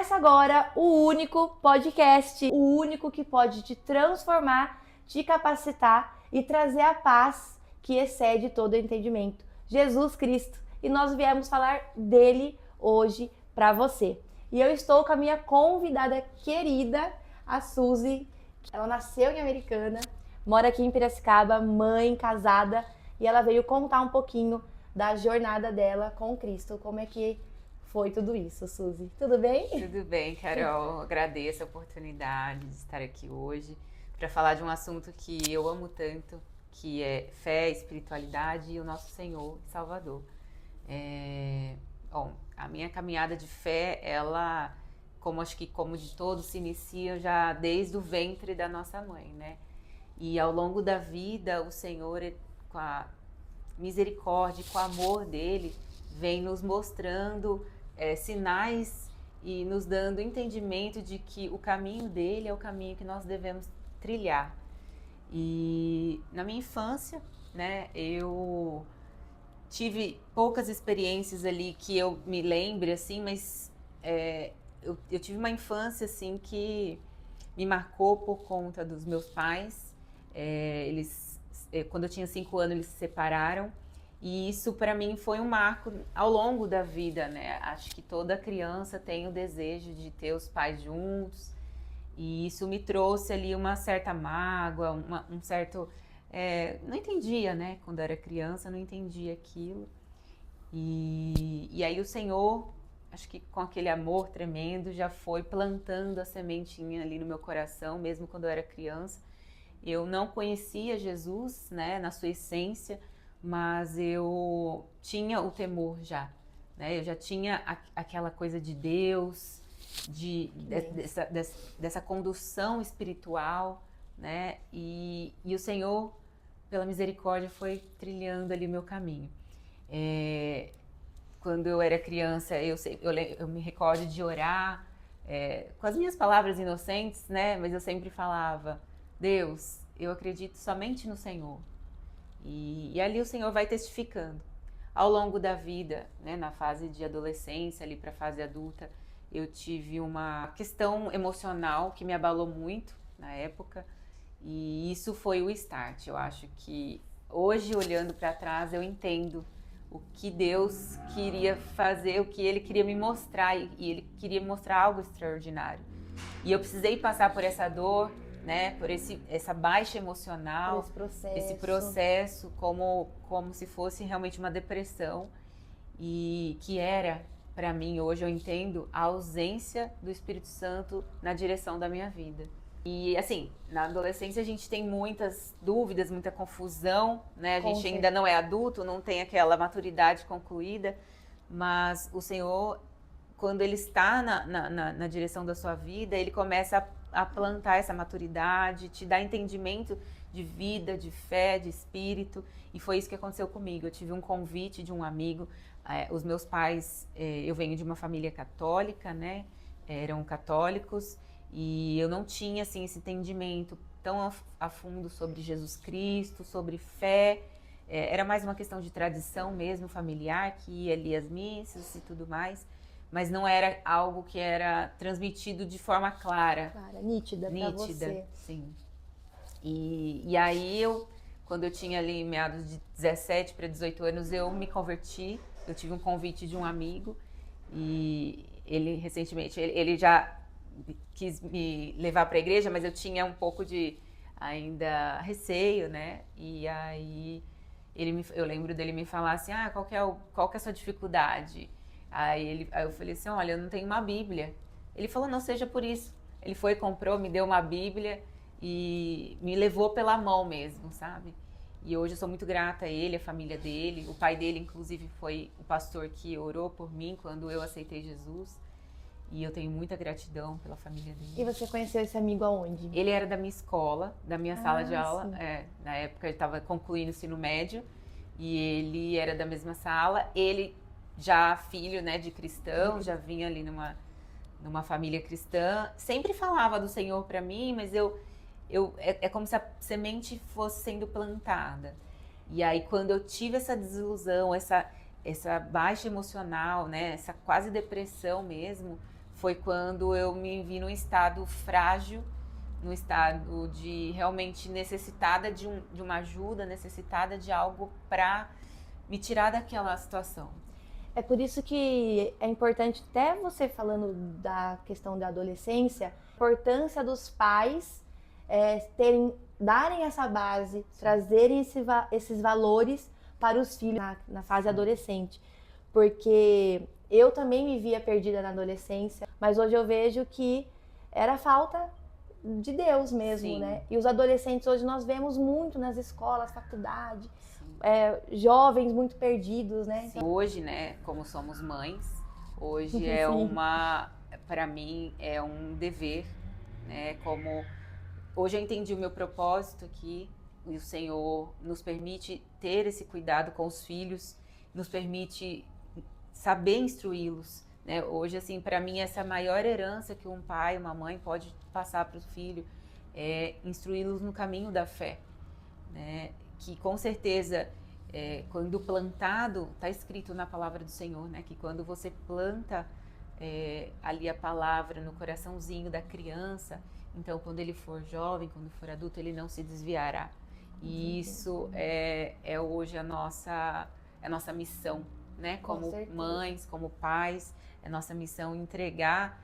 Começa agora o único podcast, o único que pode te transformar, te capacitar e trazer a paz que excede todo entendimento. Jesus Cristo. E nós viemos falar dele hoje para você. E eu estou com a minha convidada querida, a Suzy. Ela nasceu em Americana, mora aqui em Piracicaba, mãe, casada, e ela veio contar um pouquinho da jornada dela com Cristo. Como é que foi tudo isso, Suzy? Tudo bem? Tudo bem, Carol. Agradeço a oportunidade de estar aqui hoje para falar de um assunto que eu amo tanto, que é fé, espiritualidade e o nosso Senhor e Salvador. Bom, a minha caminhada de fé, ela, acho que como de todos, se inicia já desde o ventre da nossa mãe, né? E ao longo da vida, o Senhor, com a misericórdia, com o amor dele, vem nos mostrando sinais e nos dando entendimento de que o caminho dele é o caminho que nós devemos trilhar. E na minha infância, né, eu tive poucas experiências ali que eu me lembre, assim, mas eu tive uma infância, assim, que me marcou por conta dos meus pais. Quando eu tinha 5 anos, eles se separaram. E isso para mim foi um marco ao longo da vida, né? Acho que toda criança tem o desejo de ter os pais juntos. E isso me trouxe ali uma certa mágoa, um certo... não entendia, né? Quando eu era criança, não entendia aquilo. E aí o Senhor, acho que com aquele amor tremendo, já foi plantando a sementinha ali no meu coração, mesmo quando eu era criança. Eu não conhecia Jesus, né? Na sua essência, mas eu tinha o temor já, né? Eu já tinha aquela coisa de Deus, dessa condução espiritual, né? E o Senhor, pela misericórdia, foi trilhando ali o meu caminho. Quando eu era criança, eu me recordo de orar com as minhas palavras inocentes, né? Mas eu sempre falava: Deus, eu acredito somente no Senhor. E ali o Senhor vai testificando. Ao longo da vida, né, na fase de adolescência, ali para a fase adulta, eu tive uma questão emocional que me abalou muito na época. E isso foi o start. Eu acho que hoje, olhando para trás, eu entendo o que Deus queria fazer, o que Ele queria me mostrar. E Ele queria me mostrar algo extraordinário. E eu precisei passar por essa dor, né, por essa baixa emocional, esse processo como se fosse realmente uma depressão, e que era, para mim, hoje eu entendo, a ausência do Espírito Santo na direção da minha vida. E assim, na adolescência a gente tem muitas dúvidas, muita confusão, né? A gente ainda não é adulto, não tem aquela maturidade concluída, mas o Senhor, quando Ele está na direção da sua vida, Ele começa a plantar essa maturidade, te dá entendimento de vida, de fé, de espírito. E foi isso que aconteceu comigo. Eu tive um convite de um amigo. Os meus pais, eu venho de uma família católica, né? Eram católicos, e eu não tinha assim esse entendimento tão a fundo sobre Jesus Cristo, sobre fé. Era mais uma questão de tradição mesmo, familiar, que ia ali às missas e tudo mais. Mas não era algo que era transmitido de forma clara. Nítida para você. Sim. E aí quando eu tinha ali meados de 17 para 18 anos, eu me converti. Eu tive um convite de um amigo e ele recentemente, ele já quis me levar para a igreja, mas eu tinha um pouco de ainda receio, né? E aí eu lembro dele me falar assim: qual que é a sua dificuldade? Aí eu falei assim: olha, eu não tenho uma Bíblia. Ele falou: não seja por isso. Ele foi, comprou, me deu uma Bíblia e me levou pela mão mesmo, sabe? E hoje eu sou muito grata a ele, a família dele. O pai dele, inclusive, foi o pastor que orou por mim quando eu aceitei Jesus. E eu tenho muita gratidão pela família dele. E você conheceu esse amigo aonde? Ele era da minha escola, da minha sala de aula. Na época ele estava concluindo o ensino médio e ele era da mesma sala. Ele já filho, né, de cristão, já vinha ali numa família cristã. Sempre falava do Senhor para mim, mas é como se a semente fosse sendo plantada. E aí quando eu tive essa desilusão, essa baixa emocional, né, essa quase depressão mesmo, foi quando eu me vi num estado frágil, num estado de realmente necessitada de uma ajuda, necessitada de algo para me tirar daquela situação. É por isso que é importante, até você falando da questão da adolescência, a importância dos pais darem essa base, trazerem esses valores para os filhos na fase adolescente. Porque eu também me via perdida na adolescência, mas hoje eu vejo que era falta de Deus mesmo, Sim. né? E os adolescentes hoje nós vemos muito nas escolas, faculdade, jovens muito perdidos, né? Sim. Hoje, né, como somos mães, hoje para mim é um dever, né? Como hoje eu entendi o meu propósito aqui, e o Senhor nos permite ter esse cuidado com os filhos, nos permite saber instruí-los, né? Hoje, assim, para mim, essa é a maior herança que um pai, uma mãe pode passar para o filho, é instruí-los no caminho da fé, né? Que com certeza, quando plantado, está escrito na palavra do Senhor, né? Que quando você planta ali a palavra no coraçãozinho da criança, então quando ele for jovem, quando for adulto, ele não se desviará. E isso é hoje a nossa missão, né? Como mães, como pais, é nossa missão entregar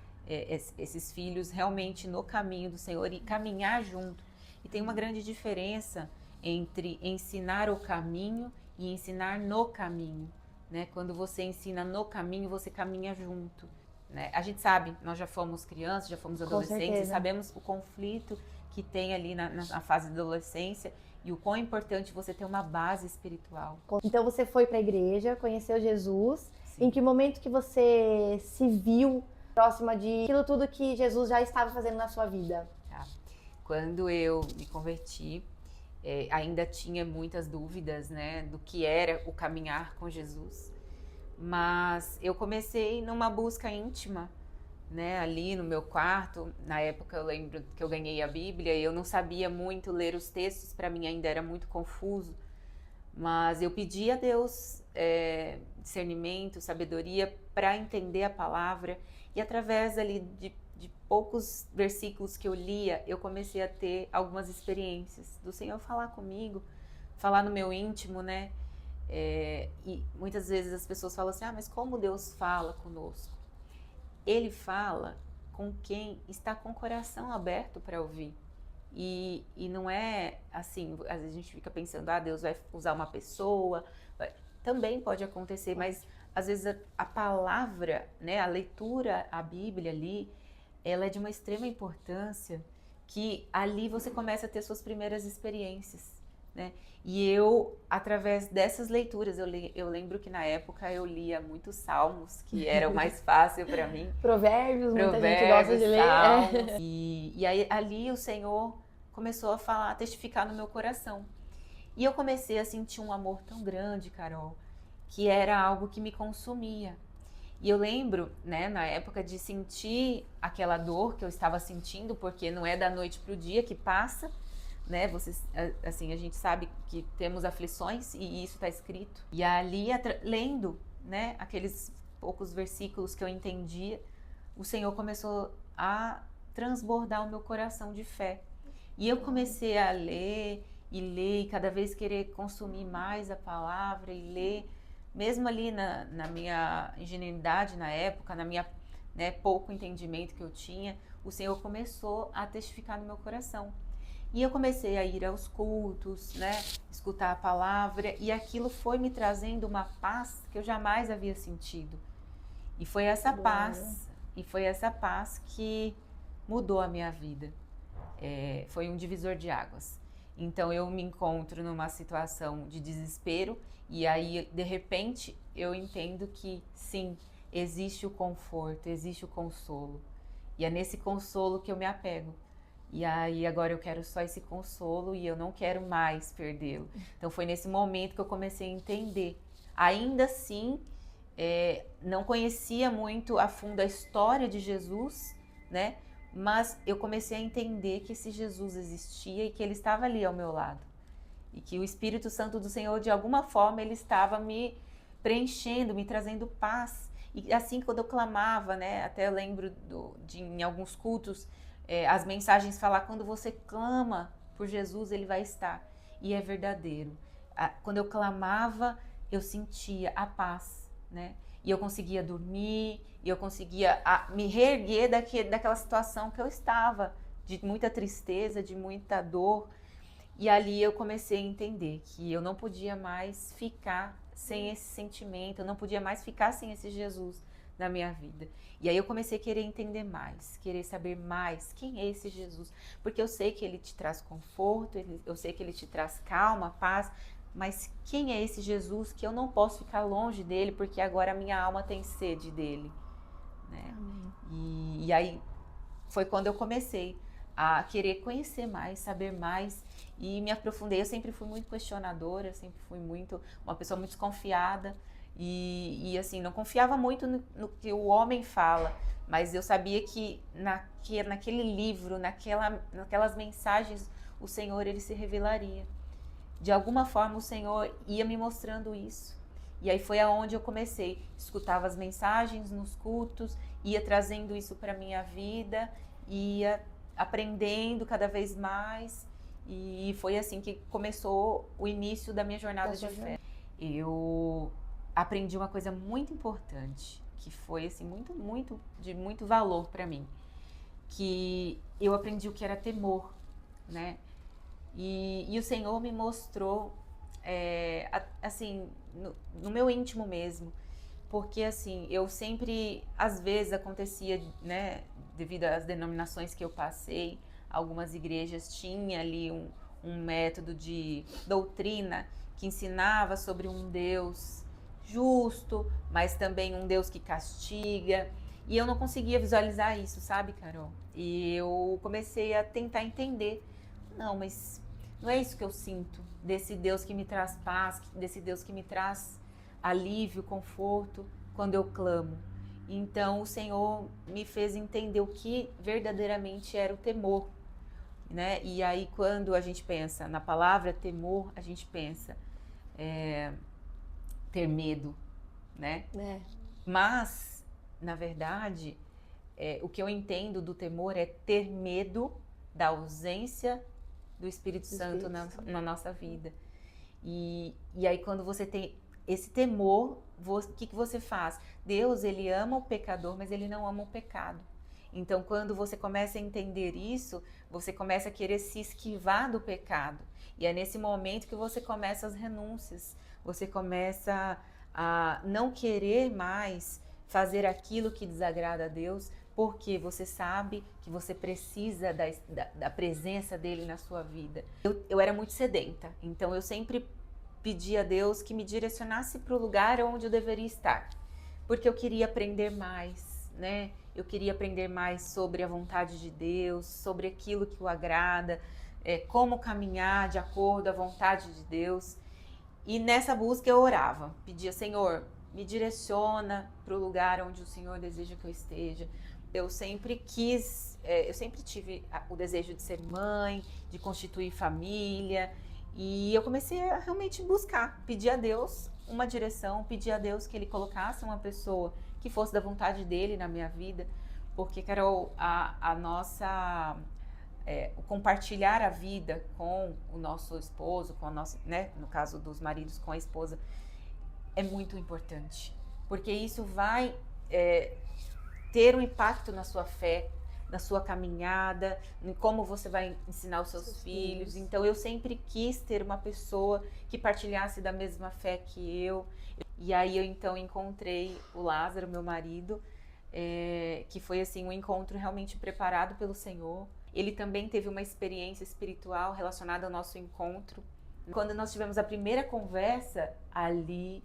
esses filhos realmente no caminho do Senhor e caminhar junto. E tem uma grande diferença entre ensinar o caminho e ensinar no caminho, né? Quando você ensina no caminho, você caminha junto, né? A gente sabe, nós já fomos crianças, já fomos adolescentes, e sabemos o conflito que tem ali na fase da adolescência e o quão importante você ter uma base espiritual. Então você foi para a igreja, conheceu Jesus. Sim. Em que momento que você se viu próxima de aquilo tudo que Jesus já estava fazendo na sua vida? Tá. Quando eu me converti, ainda tinha muitas dúvidas, né, do que era o caminhar com Jesus. Mas eu comecei numa busca íntima, né, ali no meu quarto. Na época eu lembro que eu ganhei a Bíblia e eu não sabia muito ler os textos, para mim ainda era muito confuso, mas eu pedi a Deus discernimento, sabedoria para entender a palavra, e através ali de poucos versículos que eu lia, eu comecei a ter algumas experiências do Senhor falar comigo, falar no meu íntimo, né? E muitas vezes as pessoas falam assim, mas como Deus fala conosco? Ele fala com quem está com o coração aberto para ouvir. E não é assim, às vezes a gente fica pensando, Deus vai usar uma pessoa, também pode acontecer, mas às vezes a palavra, né, a leitura, a Bíblia ali, ela é de uma extrema importância, que ali você começa a ter suas primeiras experiências, né? E eu, através dessas leituras, eu lembro que na época eu lia muitos salmos, que era o mais fácil para mim. Provérbios, muita gente gosta de ler. Salmos, e aí ali o Senhor começou a falar, a testificar no meu coração. E eu comecei a sentir um amor tão grande, Carol, que era algo que me consumia. E eu lembro, né, na época de sentir aquela dor que eu estava sentindo, porque não é da noite para o dia que passa, né? Assim, a gente sabe que temos aflições e isso está escrito. E ali, lendo, né, aqueles poucos versículos que eu entendia, o Senhor começou a transbordar o meu coração de fé. E eu comecei a ler e cada vez querer consumir mais a palavra e ler, mesmo ali na minha ingenuidade na época, na minha, né, pouco entendimento que eu tinha, o Senhor começou a testificar no meu coração. E eu comecei a ir aos cultos, né, escutar a palavra, e aquilo foi me trazendo uma paz que eu jamais havia sentido. E foi essa paz que mudou a minha vida. Foi um divisor de águas. Então eu me encontro numa situação de desespero e aí de repente eu entendo que sim, existe o conforto, existe o consolo. E é nesse consolo que eu me apego. E aí agora eu quero só esse consolo e eu não quero mais perdê-lo. Então foi nesse momento que eu comecei a entender. Ainda assim, não conhecia muito a fundo a história de Jesus, né? Mas eu comecei a entender que esse Jesus existia e que ele estava ali ao meu lado. E que o Espírito Santo do Senhor, de alguma forma, ele estava me preenchendo, me trazendo paz. E assim, quando eu clamava, né, até eu lembro de em alguns cultos, as mensagens falar, quando você clama por Jesus, ele vai estar. E é verdadeiro. Quando eu clamava, eu sentia a paz, né? E eu conseguia dormir, e eu conseguia me reerguer daquela situação que eu estava, de muita tristeza, de muita dor. E ali eu comecei a entender que eu não podia mais ficar sem esse sentimento, eu não podia mais ficar sem esse Jesus na minha vida. E aí eu comecei a querer entender mais, querer saber mais quem é esse Jesus. Porque eu sei que ele te traz conforto, eu sei que ele te traz calma, paz, mas quem é esse Jesus que eu não posso ficar longe dele porque agora a minha alma tem sede dele, né? E aí foi quando eu comecei a querer conhecer mais, saber mais e me aprofundei. Eu sempre fui muito questionadora, sempre fui uma pessoa muito desconfiada e assim, não confiava muito no que o homem fala, mas eu sabia que naquele livro, naquelas mensagens, o Senhor, ele se revelaria. De alguma forma o Senhor ia me mostrando isso. E aí foi aonde eu comecei, escutava as mensagens nos cultos, ia trazendo isso para minha vida, ia aprendendo cada vez mais, e foi assim que começou o início da minha jornada de fé. Eu aprendi uma coisa muito importante, que foi assim de muito valor para mim, que eu aprendi o que era temor, né? E o Senhor me mostrou, assim, no meu íntimo mesmo, porque assim, eu sempre, às vezes acontecia, né, devido às denominações que eu passei, algumas igrejas tinham ali um método de doutrina que ensinava sobre um Deus justo, mas também um Deus que castiga, e eu não conseguia visualizar isso, sabe, Carol? E eu comecei a tentar entender, não, mas não é isso que eu sinto, desse Deus que me traz paz, desse Deus que me traz alívio, conforto, quando eu clamo. Então o Senhor me fez entender o que verdadeiramente era o temor, né? E aí quando a gente pensa na palavra temor, a gente pensa ter medo, né? Mas, na verdade, o que eu entendo do temor é ter medo da ausência do Espírito Santo na nossa vida. E aí quando você tem esse temor, o que você faz? Deus, ele ama o pecador, mas ele não ama o pecado. Então quando você começa a entender isso, você começa a querer se esquivar do pecado. E é nesse momento que você começa as renúncias, você começa a não querer mais fazer aquilo que desagrada a Deus, porque você sabe que você precisa da presença dele na sua vida. Eu era muito sedenta, então eu sempre pedi a Deus que me direcionasse para o lugar onde eu deveria estar, porque eu queria aprender mais, né? Eu queria aprender mais sobre a vontade de Deus, sobre aquilo que o agrada, como caminhar de acordo à vontade de Deus. E nessa busca eu orava, pedia, Senhor, me direciona para o lugar onde o Senhor deseja que eu esteja. Eu sempre eu sempre tive o desejo de ser mãe, de constituir família, e eu comecei a realmente buscar, pedir a Deus uma direção, pedir a Deus que Ele colocasse uma pessoa que fosse da vontade dEle na minha vida, porque, Carol, o compartilhar a vida com o nosso esposo, com a nossa, né, no caso dos maridos com a esposa, é muito importante, porque isso vai ter um impacto na sua fé, na sua caminhada, em como você vai ensinar os seus filhos. Então eu sempre quis ter uma pessoa que partilhasse da mesma fé que eu. E aí eu então encontrei o Lázaro, meu marido, que foi assim um encontro realmente preparado pelo Senhor. Ele também teve uma experiência espiritual relacionada ao nosso encontro. Quando nós tivemos a primeira conversa, ali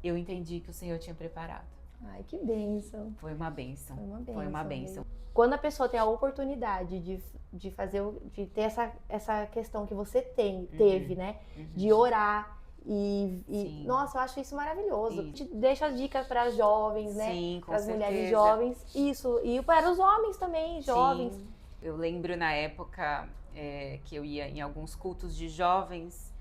eu entendi que o Senhor tinha preparado. Ai, que bênção. Foi uma bênção. Foi uma bênção. Quando a pessoa tem a oportunidade de ter essa questão que você teve, né? De orar e nossa, eu acho isso maravilhoso. A gente deixa as dicas para as jovens, né? Sim, com para as certeza. Mulheres jovens. Isso, e para os homens também, jovens. Sim. Eu lembro na época que eu ia em alguns cultos de jovens,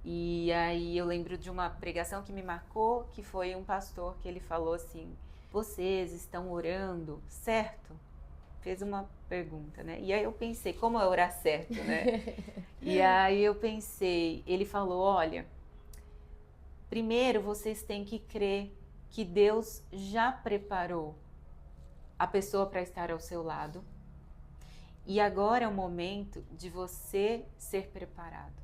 e aí eu lembro de uma pregação que me marcou, que foi um pastor que ele falou assim, vocês estão orando certo? Fez uma pergunta, né? E aí eu pensei, como é orar certo, né? E aí eu pensei, ele falou, olha, primeiro vocês têm que crer que Deus já preparou a pessoa para estar ao seu lado. E agora é o momento de você ser preparado.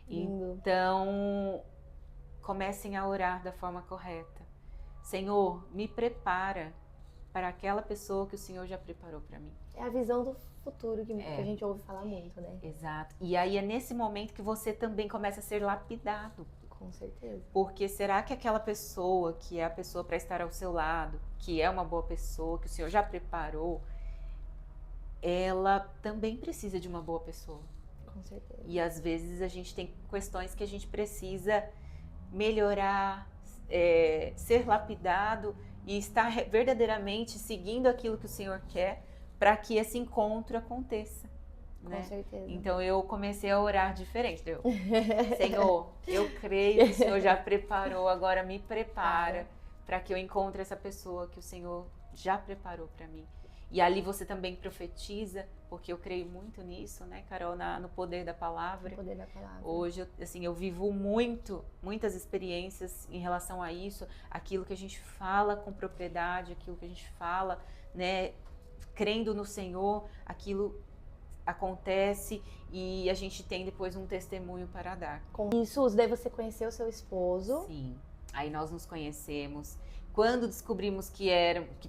Lindo. Então, comecem a orar da forma correta. Senhor, me prepara para aquela pessoa que o Senhor já preparou para mim. É a visão do futuro que a gente ouve falar muito, né? Exato. E aí é nesse momento que você também começa a ser lapidado. Com certeza. Porque será que aquela pessoa que é a pessoa para estar ao seu lado, que é uma boa pessoa, que o Senhor já preparou, ela também precisa de uma boa pessoa? Com certeza. E às vezes a gente tem questões que a gente precisa melhorar, ser lapidado e estar verdadeiramente seguindo aquilo que o Senhor quer para que esse encontro aconteça. Né? Com certeza. Então eu comecei a orar diferente. Senhor, eu creio que o Senhor já preparou, agora me prepara para que eu encontre essa pessoa que o Senhor já preparou para mim. E ali você também profetiza, porque eu creio muito nisso, né, Carol, no poder da palavra. No poder da palavra. Hoje, assim, eu vivo muitas experiências em relação a isso, aquilo que a gente fala com propriedade, aquilo que a gente fala, né, crendo no Senhor, aquilo acontece e a gente tem depois um testemunho para dar. Com isso, daí você conheceu o seu esposo. Sim, aí nós nos conhecemos. Quando descobrimos que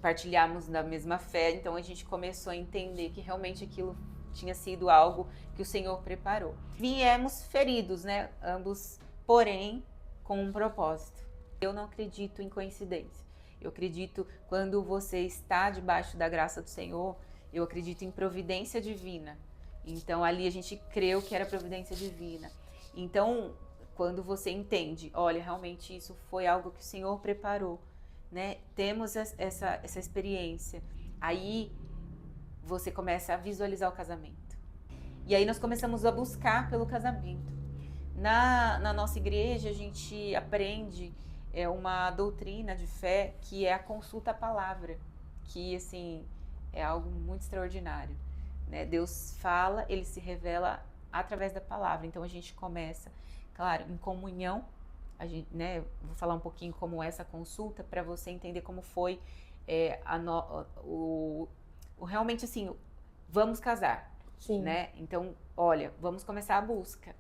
partilhávamos da mesma fé, então a gente começou a entender que realmente aquilo tinha sido algo que o Senhor preparou. Viemos feridos, né? Ambos, porém, com um propósito. Eu não acredito em coincidência. Eu acredito quando você está debaixo da graça do Senhor, eu acredito em providência divina. Então ali a gente creu que era providência divina. Então, quando você entende, olha, realmente isso foi algo que o Senhor preparou, né? Temos essa experiência. Aí você começa a visualizar o casamento. E aí nós começamos a buscar pelo casamento. Na nossa igreja a gente aprende uma doutrina de fé que é a consulta à palavra, que assim é algo muito extraordinário, né? Deus fala, ele se revela através da palavra. Então a gente começa, claro, em comunhão. A gente, né, vou falar um pouquinho como é essa consulta para você entender como foi realmente assim, vamos casar. Sim. Né? Então, olha, vamos começar a busca.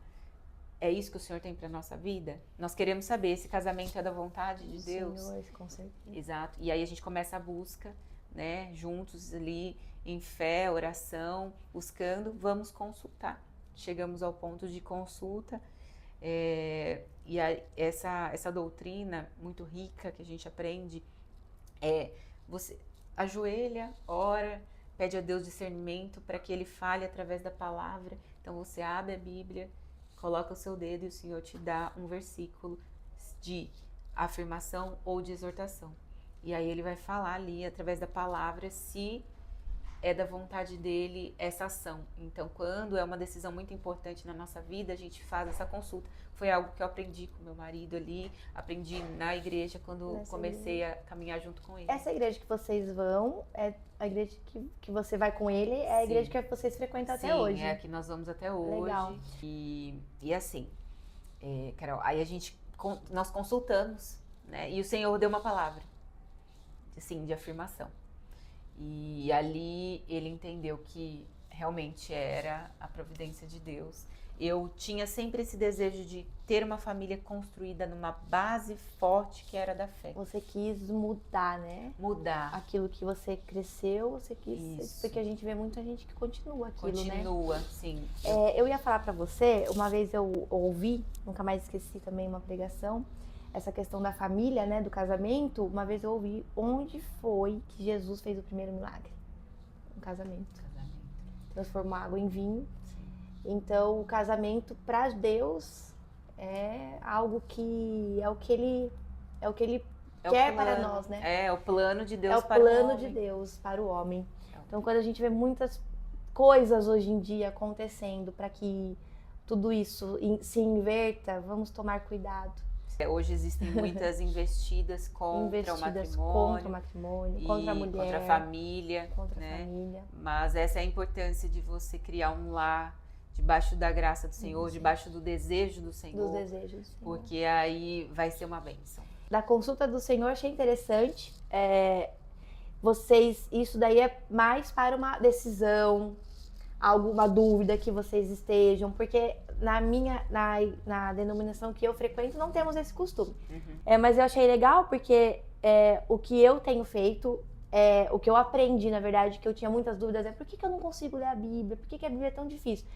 É isso que o Senhor tem para nossa vida? Nós queremos saber se casamento é da vontade de Deus. Senhor, com certeza. Exato. E aí a gente começa a busca, né, juntos ali em fé, oração, buscando, vamos consultar. Chegamos ao ponto de consulta. E essa doutrina muito rica que a gente aprende você ajoelha, ora, pede a Deus discernimento para que Ele fale através da palavra. Então você abre a Bíblia, coloca o seu dedo e o Senhor te dá um versículo de afirmação ou de exortação. E aí Ele vai falar ali através da palavra se é da vontade dele essa ação. Então, quando é uma decisão muito importante na nossa vida, a gente faz essa consulta. Foi algo que eu aprendi com meu marido ali, aprendi na igreja quando comecei a caminhar junto com ele. Essa igreja que vocês vão, é a igreja que você vai com ele, é a igreja que vocês frequentam até hoje. Sim, é a que nós vamos até hoje. Legal. E assim, Carol, aí nós consultamos, né? E o Senhor deu uma palavra, assim, de afirmação. E ali ele entendeu que realmente era a providência de Deus. Eu tinha sempre esse desejo de ter uma família construída numa base forte que era da fé. Você quis mudar, né? Mudar. Aquilo que você cresceu, você quis... Isso. Porque a gente vê muita gente que continua aquilo, né? Continua, sim. Eu ia falar pra você, uma vez eu ouvi, nunca mais esqueci também uma pregação, essa questão da família, né, do casamento. Uma vez eu ouvi onde foi que Jesus fez o primeiro milagre. Um casamento. Transformou água em vinho. Então, o casamento para Deus é algo que é o que ele quer para nós, né? É o plano de Deus para o homem. É o plano de Deus para o homem. Então, quando a gente vê muitas coisas hoje em dia acontecendo para que tudo isso se inverta, vamos tomar cuidado. Hoje existem muitas investidas contra o matrimônio, contra a mulher, contra a família, contra a né? família. Mas essa é a importância de você criar um lar debaixo da graça do Senhor, debaixo do desejo do Senhor. Dos desejos do Senhor. Porque aí vai ser uma bênção. Da consulta do Senhor, achei interessante. Isso daí é mais para uma decisão, alguma dúvida que vocês estejam, porque na denominação que eu frequento não temos esse costume. Mas eu achei legal porque o que eu tenho feito, o que eu aprendi, na verdade, que eu tinha muitas dúvidas, por que eu não consigo ler a Bíblia? Por que a Bíblia é tão difícil?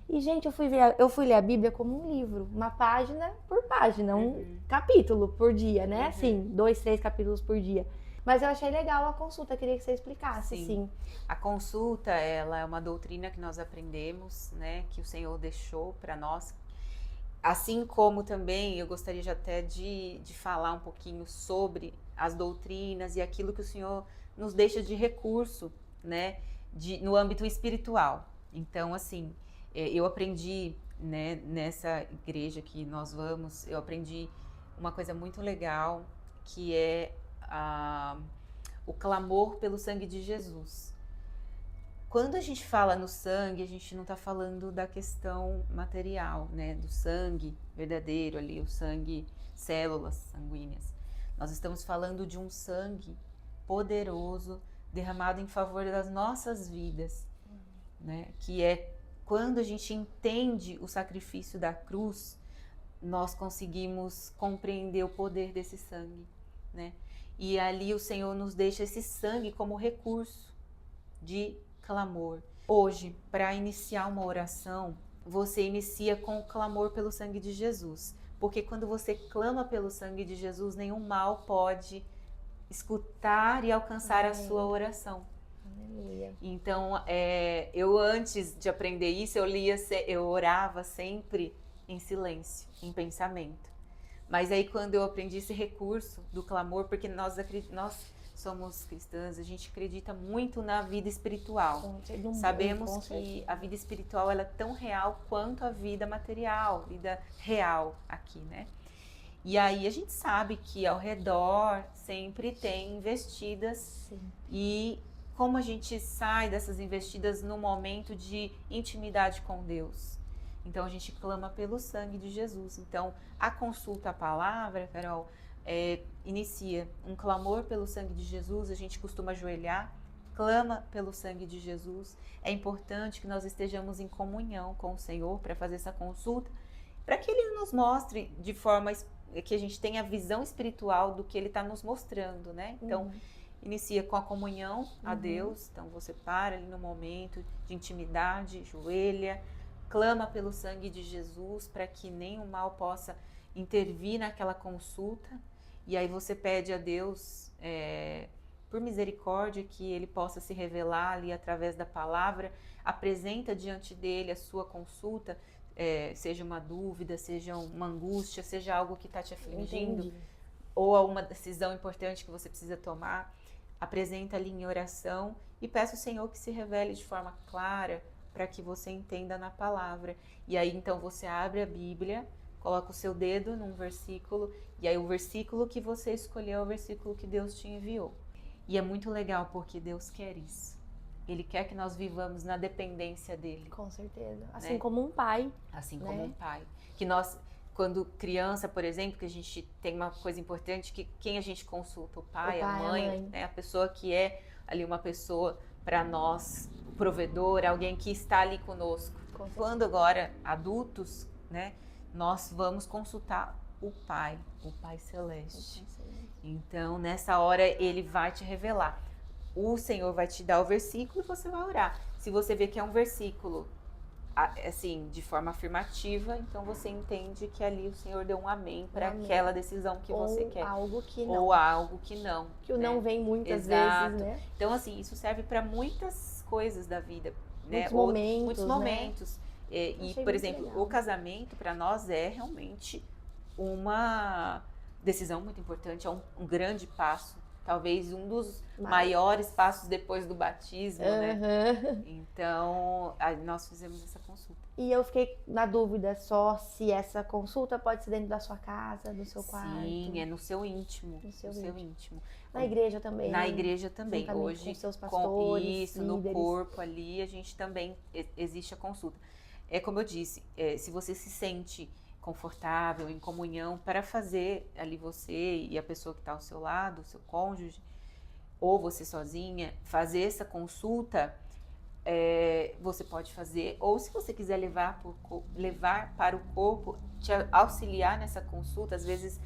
E, gente, eu fui ler a Bíblia como um livro, uma página por página, um capítulo por dia, né? Assim, 2, 3 capítulos por dia. Mas eu achei legal a consulta, queria que você explicasse, sim. A consulta, ela é uma doutrina que nós aprendemos, né? Que o Senhor deixou para nós. Assim como também, eu gostaria até de falar um pouquinho sobre as doutrinas e aquilo que o Senhor nos deixa de recurso, né? No âmbito espiritual. Então, assim, eu aprendi, né, nessa igreja que nós vamos, eu aprendi uma coisa muito legal, que é o clamor pelo sangue de Jesus. Quando a gente fala no sangue, a gente não está falando da questão material, né, do sangue verdadeiro ali, o sangue, células sanguíneas. Nós estamos falando de um sangue poderoso derramado em favor das nossas vidas, né, que é quando a gente entende o sacrifício da cruz, nós conseguimos compreender o poder desse sangue, né? E ali o Senhor nos deixa esse sangue como recurso de clamor. Hoje, para iniciar uma oração, você inicia com o clamor pelo sangue de Jesus. Porque quando você clama pelo sangue de Jesus, nenhum mal pode escutar e alcançar a sua oração. Aleluia. Então, eu antes de aprender isso, eu orava sempre em silêncio, em pensamento. Mas aí quando eu aprendi esse recurso do clamor, porque nós somos cristãs, a gente acredita muito na vida espiritual. Sabemos que a vida espiritual ela é tão real quanto a vida material, vida real aqui, né? E aí a gente sabe que ao redor sempre tem investidas. Sim. E como a gente sai dessas investidas no momento de intimidade com Deus? Então a gente clama pelo sangue de Jesus. Então a consulta à palavra, Carol, inicia um clamor pelo sangue de Jesus. A gente costuma ajoelhar, clama pelo sangue de Jesus. É importante que nós estejamos em comunhão com o Senhor para fazer essa consulta, para que Ele nos mostre de forma que a gente tenha a visão espiritual do que Ele está nos mostrando, né? Então inicia com a comunhão a Deus. Então você para ali no momento de intimidade, joelha, clama pelo sangue de Jesus para que nenhum mal possa intervir naquela consulta. E aí você pede a Deus, por misericórdia, que Ele possa se revelar ali através da palavra. Apresenta diante dele a sua consulta, seja uma dúvida, seja uma angústia, seja algo que está te afligindo. Entendi. Ou alguma decisão importante que você precisa tomar. Apresenta ali em oração e peça ao Senhor que se revele de forma clara, para que você entenda na palavra. E aí então você abre a Bíblia, coloca o seu dedo num versículo, e aí o versículo que você escolheu é o versículo que Deus te enviou. E é muito legal porque Deus quer isso. Ele quer que nós vivamos na dependência dele. Com certeza. Assim, né? Como um pai. Assim, né? Como um pai. Que nós, quando criança, por exemplo, que a gente tem uma coisa importante, que quem a gente consulta? O pai, a mãe. Né? A pessoa que é ali uma pessoa para nós, provedor, alguém que está ali conosco. Quando agora adultos, né, nós vamos consultar o Pai Celeste. Então, nessa hora, Ele vai te revelar. O Senhor vai te dar o versículo e você vai orar. Se você vê que é um versículo, assim, de forma afirmativa, então você entende que ali o Senhor deu um amém para aquela decisão que você quer. Algo que não. Ou algo que não. Que o não vem muitas Exato. vezes, né? Então, assim, isso serve para muitas coisas da vida, né? Muitos momentos. Né? E, por exemplo, legal. O casamento para nós é realmente uma decisão muito importante, é um grande passo talvez um dos maiores passos depois do batismo, né? Então, nós fizemos essa consulta. E eu fiquei na dúvida só se essa consulta pode ser dentro da sua casa, do seu quarto. Sim, é no seu íntimo. No seu íntimo. Na igreja também. Na igreja também. Hoje, com seus pastores, isso, líderes. No corpo ali, a gente também, existe a consulta. É como eu disse, se você se sente confortável, em comunhão, para fazer ali você e a pessoa que está ao seu lado, o seu cônjuge, ou você sozinha, fazer essa consulta, você pode fazer, ou se você quiser levar para o corpo, te auxiliar nessa consulta. Às vezes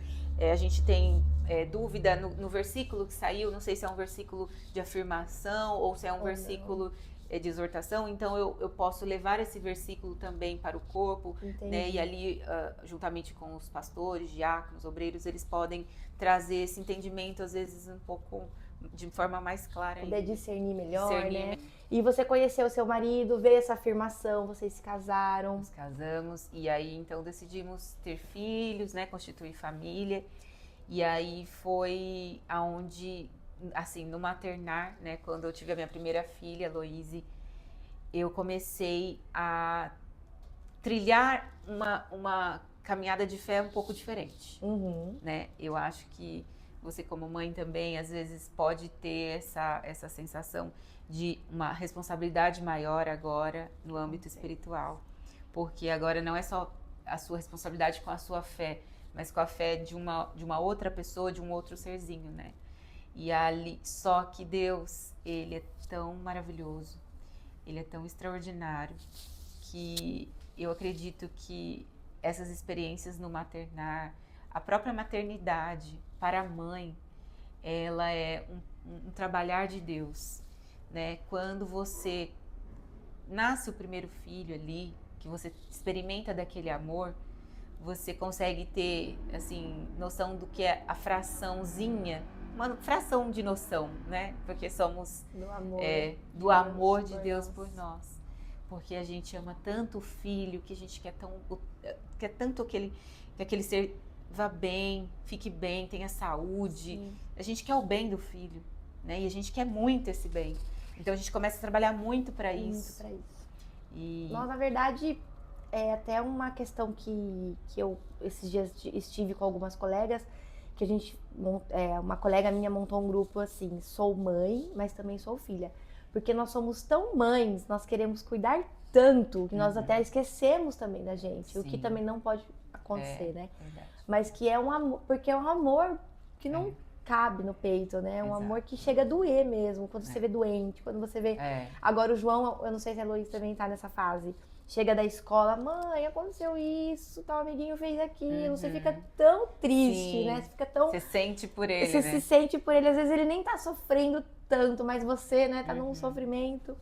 a gente tem dúvida no versículo que saiu, não sei se é um versículo de afirmação ou se é um versículo de exortação, então eu posso levar esse versículo também para o corpo, né? E ali, juntamente com os pastores, diáconos, obreiros, eles podem trazer esse entendimento, às vezes um pouco de forma mais clara. Poder discernir melhor, né? E você conheceu o seu marido, veio essa afirmação, vocês se casaram. Nos casamos, e aí então decidimos ter filhos, né? Constituir família, e aí foi aonde, assim, no maternar, né? Quando eu tive a minha primeira filha, Loise, eu comecei a trilhar uma caminhada de fé um pouco diferente, né? Eu acho que você, como mãe também, às vezes pode ter essa sensação de uma responsabilidade maior agora no âmbito espiritual, porque agora não é só a sua responsabilidade com a sua fé, mas com a fé de uma outra pessoa, de um outro serzinho, né? E ali, só que Deus, Ele é tão maravilhoso, Ele é tão extraordinário, que eu acredito que essas experiências no maternar, a própria maternidade para a mãe, ela é um trabalhar de Deus, né? Quando você nasce o primeiro filho ali, que você experimenta daquele amor, você consegue ter, assim, noção do que é a fraçãozinha, uma fração de noção, né? Porque somos do amor de Deus por nós. Porque a gente ama tanto o filho, que a gente quer tanto que aquele ser vá bem, fique bem, tenha saúde. Sim. A gente quer o bem do filho, né? E a gente quer muito esse bem. Então a gente começa a trabalhar muito para isso. Muito para isso. Nós, na verdade, é até uma questão que eu esses dias estive com algumas colegas, que a gente, uma colega minha montou um grupo assim, sou mãe, mas também sou filha. Porque nós somos tão mães, nós queremos cuidar tanto, que nós até esquecemos também da gente. Sim. O que também não pode acontecer, né? Verdade. Mas que é um amor, porque é um amor que não cabe no peito, né? É um amor que chega a doer mesmo, quando você vê doente, quando você vê... Agora o João, eu não sei se a Luísa também tá nessa fase, chega da escola, mãe, aconteceu isso, tal amiguinho fez aquilo, você fica tão triste, sim, né? Você fica tão... Você sente por ele, Você se sente por ele, às vezes ele nem tá sofrendo tanto, mas você, né, tá num sofrimento.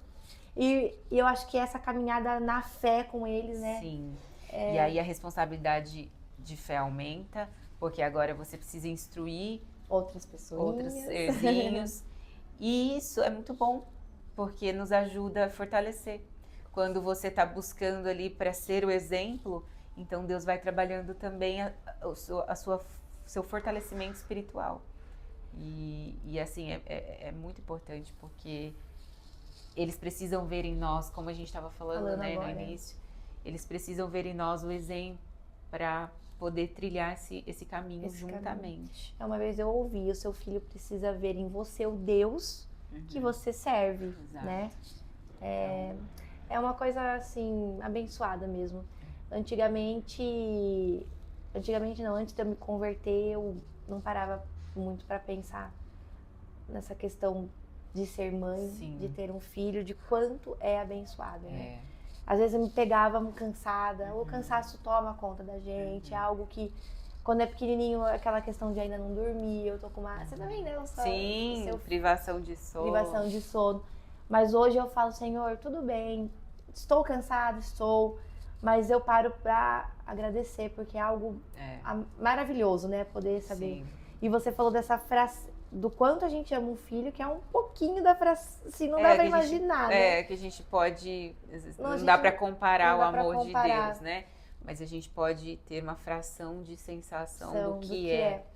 E eu acho que essa caminhada na fé com eles, né? Sim. E aí a responsabilidade de fé aumenta, porque agora você precisa instruir outras pessoas, outros serzinhos. E isso é muito bom, porque nos ajuda a fortalecer. Quando você está buscando ali para ser o exemplo, então Deus vai trabalhando também seu fortalecimento espiritual. E assim, é muito importante, porque eles precisam ver em nós, como a gente estava falando, né, agora, no início, eles precisam ver em nós o exemplo para poder trilhar esse caminho juntamente. Uma vez eu ouvi, o seu filho precisa ver em você o Deus que você serve, né? É uma coisa, assim, abençoada mesmo. Antigamente não, antes de eu me converter, eu não parava muito para pensar nessa questão de ser mãe, sim, de ter um filho, de quanto é abençoado, né? Às vezes eu me pegava cansada, o cansaço toma conta da gente, é algo que, quando é pequenininho, aquela questão de ainda não dormir, eu tô com uma... Você também, né? Sim, privação de sono. Privação de sono. Mas hoje eu falo, Senhor, tudo bem, estou cansada, mas eu paro pra agradecer, porque é algo maravilhoso, né? Poder saber. Sim. E você falou dessa frase, do quanto a gente ama um filho, que é um pouquinho da frase, assim, não dá pra imaginar, né? Que a gente pode, não dá pra comparar o amor de Deus, né? Mas a gente pode ter uma fração de sensação do que é.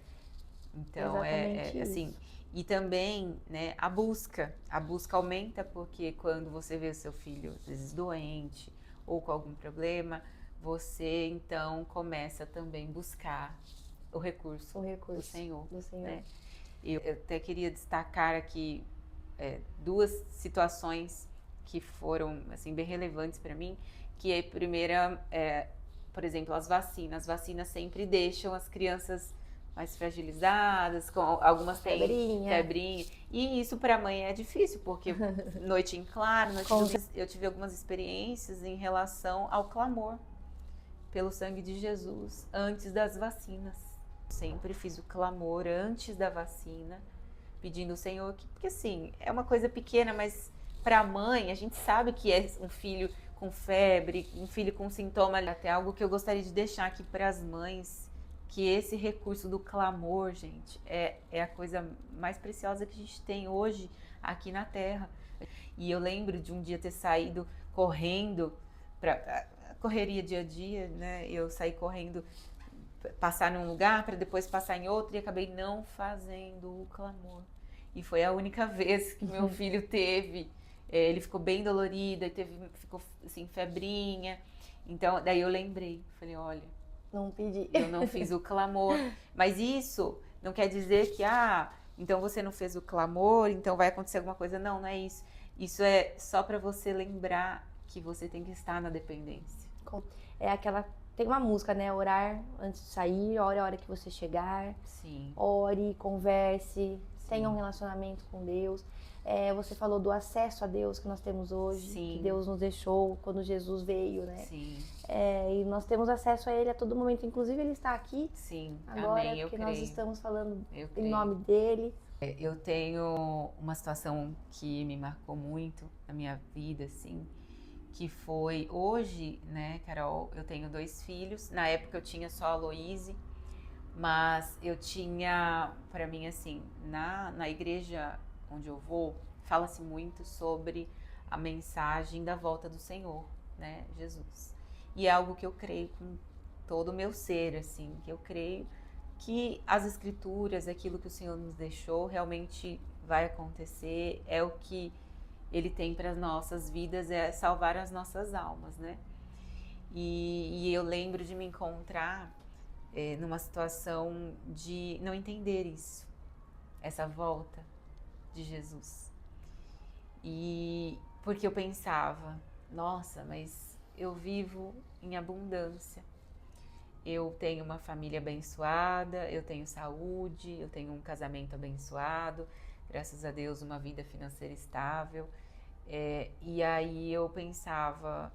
Então, Exatamente assim, isso. e também, né, a busca aumenta porque quando você vê o seu filho, às vezes, doente ou com algum problema, você, então, começa também buscar o recurso do Senhor, Do Senhor. né? Eu até queria destacar aqui duas situações que foram, assim, bem relevantes para mim, que a primeira por exemplo, as vacinas. As vacinas sempre deixam as crianças mais fragilizadas, com algumas têm febrinha. E isso para a mãe é difícil, porque noite em claro, eu tive algumas experiências em relação ao clamor pelo sangue de Jesus antes das vacinas. Sempre fiz o clamor antes da vacina, pedindo ao Senhor, porque assim, é uma coisa pequena, mas para a mãe, a gente sabe que é um filho com febre, um filho com sintoma, até algo que eu gostaria de deixar aqui para as mães, que esse recurso do clamor, gente, é a coisa mais preciosa que a gente tem hoje aqui na Terra. E eu lembro de um dia ter saído correndo, para correria dia a dia, né? Eu saí correndo, passar num lugar para depois passar em outro e acabei não fazendo o clamor. E foi a única vez que meu filho teve, ele ficou bem dolorido, ficou assim, febrinha. Então, daí eu lembrei, falei, olha, não pedi. Eu não fiz o clamor. Mas isso não quer dizer que, então você não fez o clamor, então vai acontecer alguma coisa. Não, não é isso. Isso é só para você lembrar que você tem que estar na dependência. Tem uma música, né? Orar antes de sair, ore a hora que você chegar. Sim. Ore, converse, tenha um relacionamento com Deus. Você falou do acesso a Deus que nós temos hoje, Sim. que Deus nos deixou quando Jesus veio, né? Sim. E nós temos acesso a Ele a todo momento, inclusive Ele está aqui. Sim. Agora, Amém, porque nós estamos falando em nome dEle. Eu tenho uma situação que me marcou muito na minha vida, assim, que foi hoje, né, Carol, eu tenho 2 filhos. Na época eu tinha só a Aloíse, mas eu tinha, para mim, assim, na igreja onde eu vou, fala-se muito sobre a mensagem da volta do Senhor, né, Jesus. E é algo que eu creio com todo o meu ser, assim, que eu creio que as escrituras, aquilo que o Senhor nos deixou, realmente vai acontecer, é o que Ele tem para as nossas vidas, é salvar as nossas almas, né? E eu lembro de me encontrar numa situação de não entender isso, essa volta de Jesus. E porque eu pensava, nossa, mas eu vivo em abundância. Eu tenho uma família abençoada, eu tenho saúde, eu tenho um casamento abençoado, graças a Deus, uma vida financeira estável. E aí eu pensava,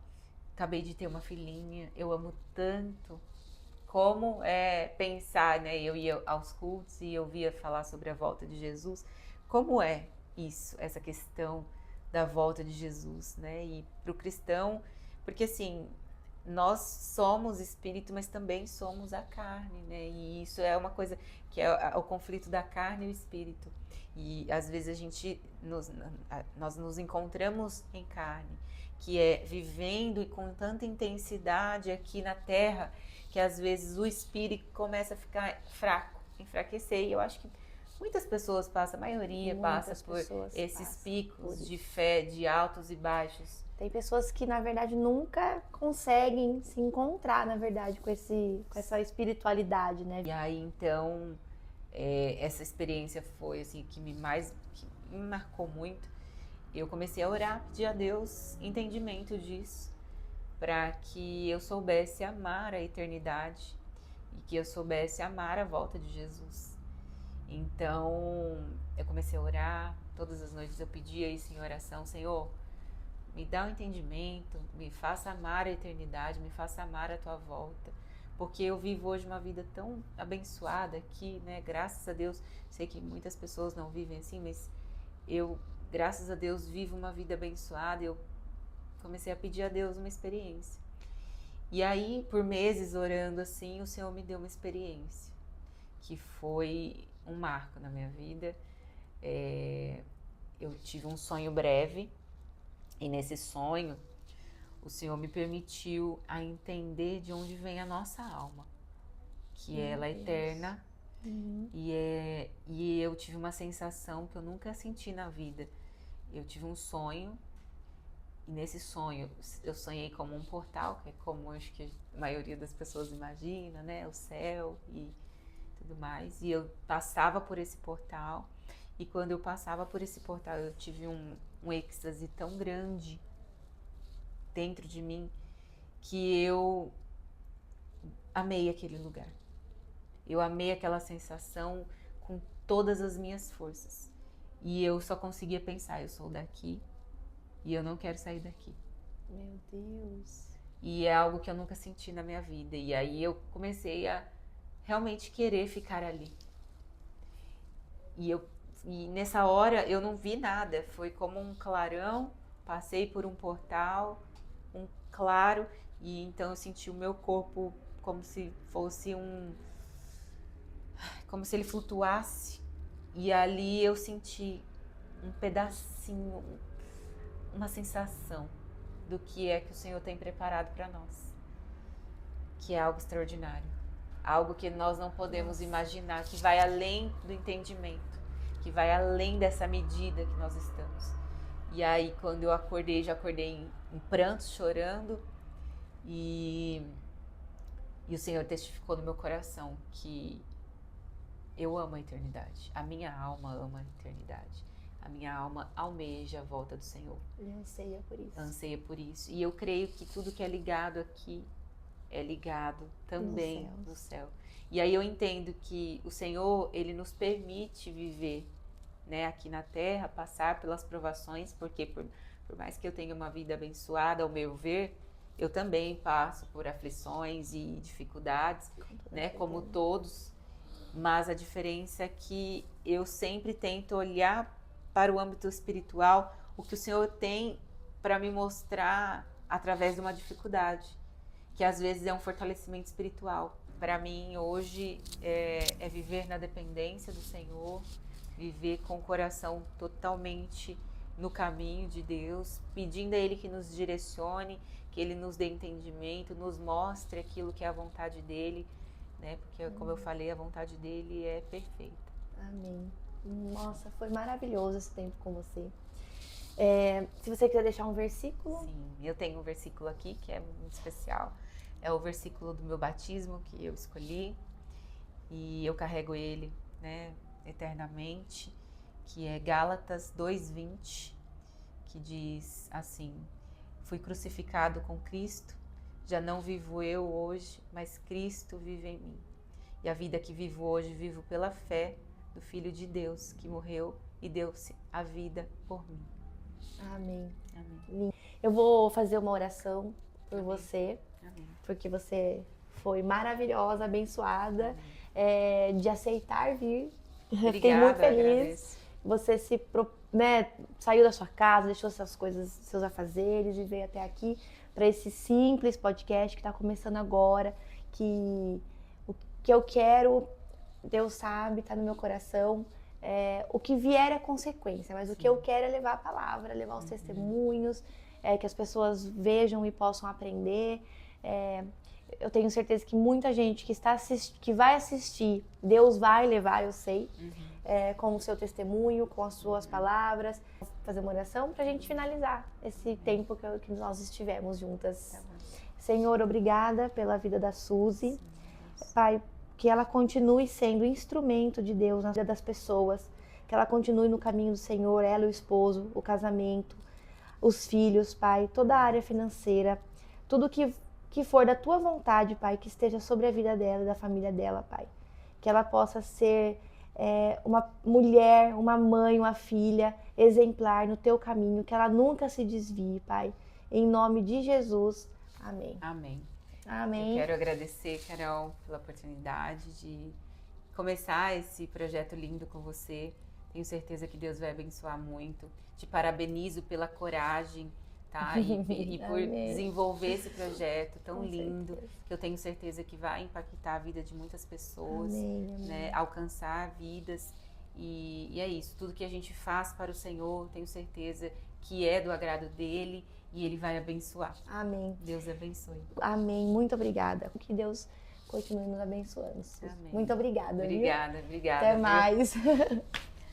acabei de ter uma filhinha, eu amo tanto. Como pensar, né? Eu ia aos cultos e eu via falar sobre a volta de Jesus. Como é isso, essa questão da volta de Jesus, né? E para o cristão, porque assim, nós somos espírito, mas também somos a carne, né? E isso é uma coisa que é o conflito da carne e o espírito. E às vezes nós nos encontramos em carne, que é vivendo e com tanta intensidade aqui na terra, que às vezes o espírito começa a ficar fraco, enfraquecer. E eu acho que muitas pessoas passam, a maioria passa por esses picos de fé, de altos e baixos. Tem pessoas que, na verdade, nunca conseguem se encontrar, na verdade, com essa espiritualidade, né? E aí, então, essa experiência foi, assim, que me marcou muito. Eu comecei a orar, pedir a Deus entendimento disso, para que eu soubesse amar a eternidade e que eu soubesse amar a volta de Jesus. Então, eu comecei a orar, todas as noites eu pedia isso em oração, Senhor, me dá um entendimento, me faça amar a eternidade, me faça amar a tua volta, porque eu vivo hoje uma vida tão abençoada aqui, né? Graças a Deus, sei que muitas pessoas não vivem assim, mas eu, graças a Deus, vivo uma vida abençoada. Eu comecei a pedir a Deus uma experiência. E aí, por meses orando assim, o Senhor me deu uma experiência, que foi um marco na minha vida. Eu tive um sonho breve, e nesse sonho, o Senhor me permitiu a entender de onde vem a nossa alma, que ela é eterna E eu tive uma sensação que eu nunca senti na vida. Eu tive um sonho, e nesse sonho eu sonhei como um portal, que é como acho que a maioria das pessoas imagina, né? O céu e tudo mais. E eu passava por esse portal, e quando eu passava por esse portal eu tive um êxtase tão grande dentro de mim que eu amei aquele lugar. Eu amei aquela sensação com todas as minhas forças. E eu só conseguia pensar, eu sou daqui e eu não quero sair daqui. Meu Deus. E é algo que eu nunca senti na minha vida. E aí eu comecei a realmente querer ficar ali. E nessa hora eu não vi nada. Foi como um clarão, passei por um portal, um claro, e então eu senti o meu corpo como se fosse como se ele flutuasse, e ali eu senti um pedacinho, uma sensação do que é que o Senhor tem preparado para nós, que é algo extraordinário, algo que nós não podemos imaginar, que vai além do entendimento, que vai além dessa medida que nós estamos. E aí quando eu acordei, já acordei em prantos, chorando, e o Senhor testificou no meu coração que eu amo a eternidade. A minha alma ama a eternidade. A minha alma almeja a volta do Senhor. E anseia por isso. Anseia por isso. E eu creio que tudo que é ligado aqui é ligado também no céu. E aí eu entendo que o Senhor, Ele nos permite viver, né, aqui na terra, passar pelas provações, porque por mais que eu tenha uma vida abençoada, ao meu ver, eu também passo por aflições e dificuldades, né, como todos. Mas a diferença é que eu sempre tento olhar para o âmbito espiritual, o que o Senhor tem para me mostrar através de uma dificuldade, que às vezes é um fortalecimento espiritual. Para mim, hoje, é viver na dependência do Senhor, viver com o coração totalmente no caminho de Deus, pedindo a Ele que nos direcione, que Ele nos dê entendimento, nos mostre aquilo que é a vontade dEle, né? Porque, como eu falei, a vontade dEle é perfeita. Amém. Nossa, foi maravilhoso esse tempo com você. Se você quiser deixar um versículo. Sim, eu tenho um versículo aqui que é muito especial. É o versículo do meu batismo que eu escolhi e eu carrego ele, né, eternamente, que é Gálatas 2:20, que diz assim: fui crucificado com Cristo, já não vivo eu hoje, mas Cristo vive em mim. E a vida que vivo hoje, vivo pela fé do Filho de Deus, que morreu e deu-se a vida por mim. Amém. Amém. Eu vou fazer uma oração por Amém. você, Amém. porque você foi maravilhosa, abençoada, de aceitar vir. Obrigada, Fiquei muito feliz. agradeço. Você saiu da sua casa, deixou suas coisas, seus afazeres e veio até aqui para esse simples podcast que está começando agora, que o que eu quero, Deus sabe, está no meu coração. O que vier é consequência, mas o que eu quero é levar a palavra, levar os testemunhos, que as pessoas vejam e possam aprender. Eu tenho certeza que muita gente que vai assistir, Deus vai levar, eu sei, com o seu testemunho, com as suas palavras. Vou fazer uma oração para a gente finalizar esse tempo que nós estivemos juntas. Senhor, obrigada pela vida da Suzy. Pai, que ela continue sendo instrumento de Deus na vida das pessoas, que ela continue no caminho do Senhor, ela, o esposo, o casamento, os filhos, Pai, toda a área financeira, tudo que for da Tua vontade, Pai, que esteja sobre a vida dela e da família dela, Pai. Que ela possa ser uma mulher, uma mãe, uma filha exemplar no Teu caminho, que ela nunca se desvie, Pai. Em nome de Jesus, amém. Amém. Amém. Eu quero agradecer, Carol, pela oportunidade de começar esse projeto lindo com você. Tenho certeza que Deus vai abençoar muito. Te parabenizo pela coragem, tá? E por desenvolver esse projeto tão lindo, que eu tenho certeza que vai impactar a vida de muitas pessoas, né? Alcançar vidas. E é isso, tudo que a gente faz para o Senhor, tenho certeza que é do agrado dele e ele vai abençoar. Amém. Deus abençoe. Amém. Muito obrigada. Que Deus continue nos abençoando. Amém. Muito obrigada. Obrigada, Viu? obrigada. Até viu? mais.